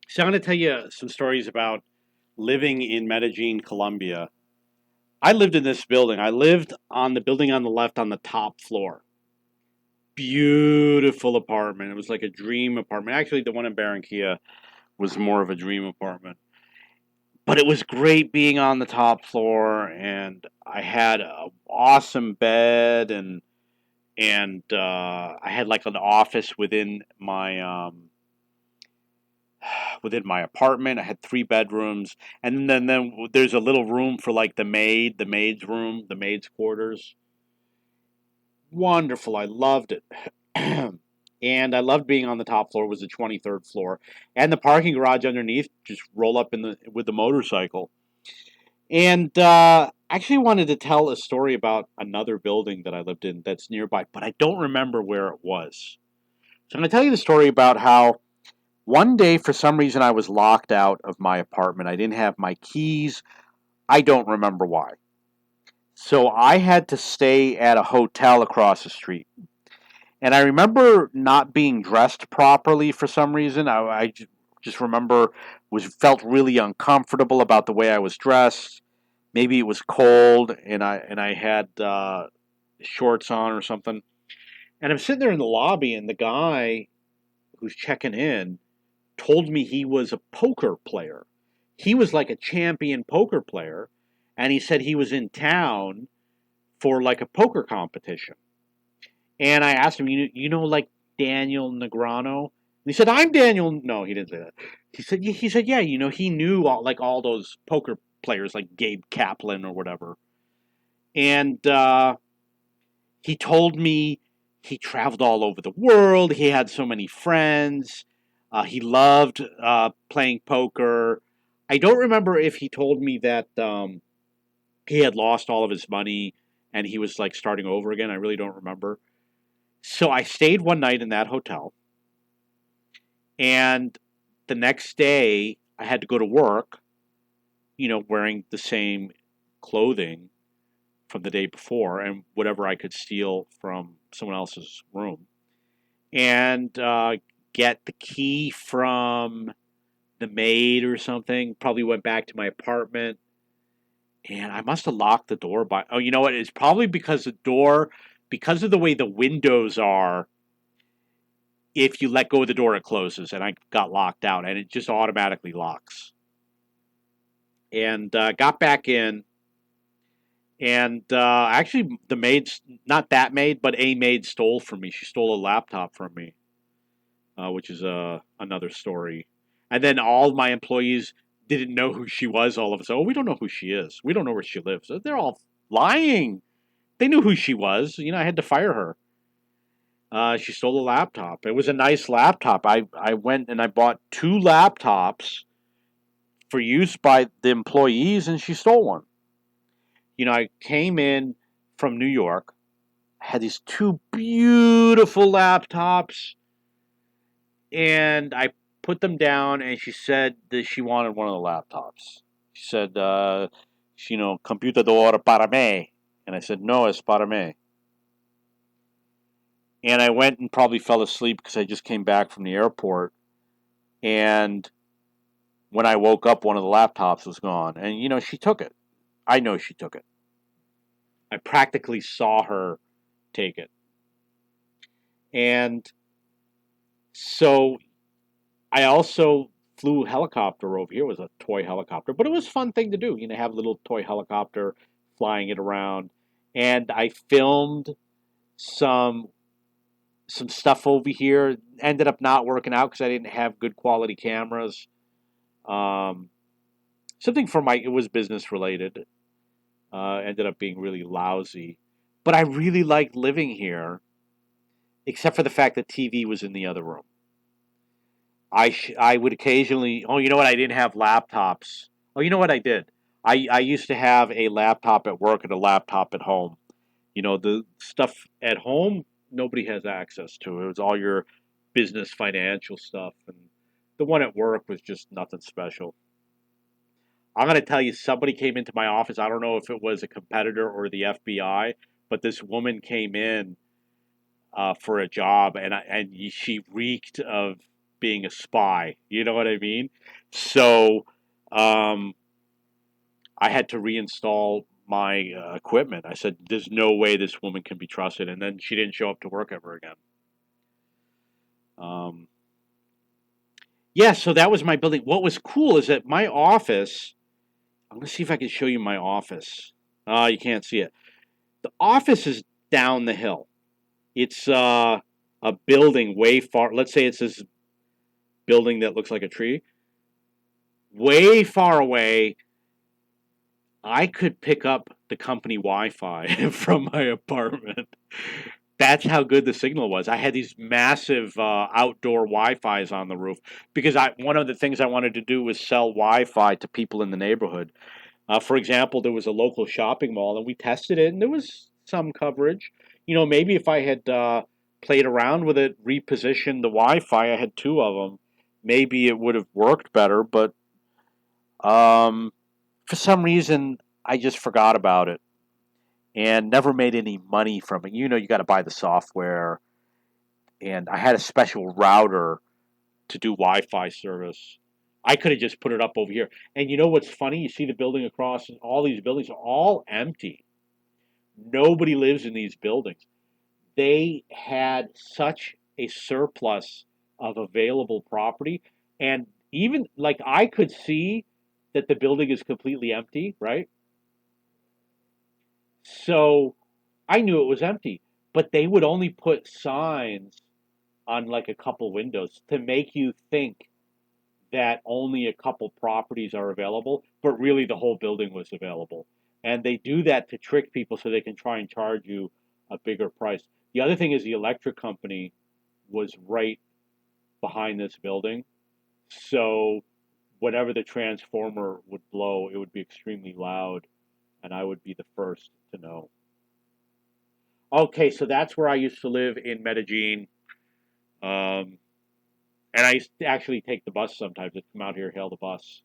So I'm going to tell you some stories about living in Medellin, Colombia. I lived in this building. I lived on the building on the left on the top floor. Beautiful apartment. It was like a dream apartment. Actually, the one in Barranquilla was more of a dream apartment. But it was great being on the top floor, and I had an awesome bed, and I had like an office within my apartment. I had three bedrooms, and then there's a little room for like the maid's room, the maid's quarters. Wonderful. I loved it. And I loved being on the top floor. It was the 23rd floor, and the parking garage underneath. Just roll up in the with the motorcycle. And I actually wanted to tell a story about another building that I lived in that's nearby, but I don't remember where it was. So I'm going to tell you the story about how one day, for some reason, I was locked out of my apartment. I didn't have my keys. I don't remember why. So I had to stay at a hotel across the street. And I remember not being dressed properly for some reason. I just remember was felt really uncomfortable about the way I was dressed. Maybe it was cold, and I had shorts on or something. And I'm sitting there in the lobby, and the guy who's checking in told me he was a poker player. He was like a champion poker player, and he said he was in town for like a poker competition. And I asked him, you know, like Daniel Negreanu? And he said, I'm Daniel. No, he didn't say that. He said, yeah, you know, he knew all those poker players like Gabe Kaplan or whatever. And he told me he traveled all over the world. He had so many friends. He loved playing poker. I don't remember if he told me that he had lost all of his money and he was like starting over again. I really don't remember. So I stayed one night in that hotel, and the next day I had to go to work, wearing the same clothing from the day before and whatever I could steal from someone else's room, and get the key from the maid or something. Probably went back to my apartment, and I must have locked the door by. Oh, you know what? It's probably because of the way the windows are. If you let go of the door, it closes, and I got locked out, and it just automatically locks. And got back in, and actually, the maid, not that maid, but a maid stole from me. She stole a laptop from me, which is another story. And then all my employees didn't know who she was all of a sudden. Oh, we don't know who she is. We don't know where she lives. They're all lying. They knew who she was. I had to fire her. She stole a laptop. It was a nice laptop. I went and I bought two laptops for use by the employees, and she stole one. I came in from New York, had these two beautiful laptops, and I put them down, and she said that she wanted one of the laptops. She said, computador para mí. And I said, no, es para mí. And I went and probably fell asleep because I just came back from the airport. And when I woke up, one of the laptops was gone. And, she took it. I know she took it. I practically saw her take it. And so I also flew a helicopter over here. It was a toy helicopter, but it was a fun thing to do. Have a little toy helicopter, flying it around. And I filmed some some stuff over here. Ended up not working out because I didn't have good quality cameras. Um, Something for it was business related. Ended up being really lousy. But I really liked living here, except for the fact that TV was in the other room. I would occasionally. Oh, you know what? I didn't have laptops. Oh, you know what I did? I used to have a laptop at work and a laptop at home. The stuff at home nobody has access to. It was all your business financial stuff, and the one at work was just nothing special. I'm going to tell you, somebody came into my office. I don't know if it was a competitor or the FBI, but this woman came in for a job, and she reeked of being a spy. You know what I mean? So um, I had to reinstall my equipment. I said, "There's no way this woman can be trusted," and then she didn't show up to work ever again. Um, yeah, so that was my building. What was cool is that my office. I'm gonna see if I can show you my office. You can't see it. The office is down the hill. It's a building way far. Let's say it's this building that looks like a tree, way far away. I could pick up the company Wi-Fi from my apartment. That's how good the signal was. I had these massive outdoor Wi-Fi's on the roof because one of the things I wanted to do was sell Wi-Fi to people in the neighborhood. For example, there was a local shopping mall, and we tested it, and there was some coverage. Maybe if I had played around with it, repositioned the Wi-Fi, I had two of them, maybe it would have worked better. But um, for some reason, I just forgot about it and never made any money from it. You got to buy the software, and I had a special router to do Wi-Fi service. I could have just put it up over here. And you know what's funny? You see the building across, and all these buildings are all empty. Nobody lives in these buildings. They had such a surplus of available property, and even like I could see that the building is completely empty, right? So I knew it was empty, but they would only put signs on like a couple windows to make you think that only a couple properties are available, but really the whole building was available. And they do that to trick people so they can try and charge you a bigger price. The other thing is the electric company was right behind this building. So whenever the transformer would blow, it would be extremely loud, and I would be the first to know. Okay, so that's where I used to live in Medellin. Um, and I used to actually take the bus sometimes. I'd come out here, hail the bus.